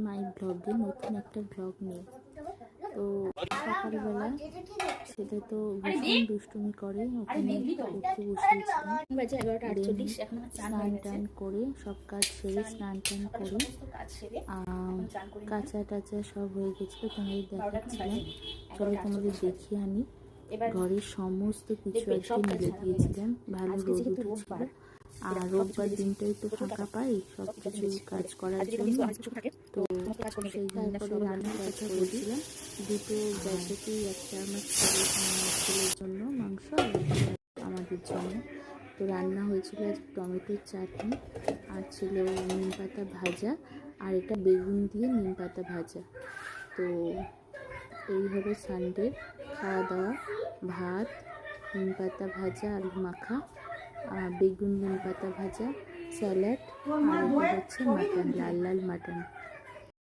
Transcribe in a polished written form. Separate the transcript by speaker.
Speaker 1: মাই ব্লগে নতুন একটা ব্লগ নিয়ে। তো সকালবেলা সেটা তো ভীষণ দুষ্টুমি করে, ওখানে পড়তে বসিয়েছিলাম। স্নান টান করে সব কাজ সেরে স্নান টান করে কাঁচা টাচা সব হয়ে গেছিলো, তোমাদের দেখাচ্ছিলাম। চলো তোমাদের দেখিয়ে আনি। ঘরের সমস্ত কিছু আজকে মিলে দিয়েছিলাম, ভালো রোদ উঠেছিল। আর রোববার দিনটাই তো ফাঁকা পাই সব কিছু কাজ করার জন্য। তো সেই তারপরে রান্নার কাজ করেছিলাম। দুটো গ্যাসেতেই একটা আমার ছেলের জন্য মাংস আর আমাদের জন্য। তো রান্না হয়েছিল আজ টমেটোর চাটনি, আর ছিল নিম পাতা ভাজা, আর এটা বেগুন দিয়ে নিম পাতা ভাজা। তো এই হলো সানডে খাওয়া দাওয়া। ভাত, নিম পাতা ভাজা, আলু মাখা, বেগুন নিম পাতা ভাজা, স্যালাড, আর এটা হচ্ছে মাটন, লাল লাল মাটন।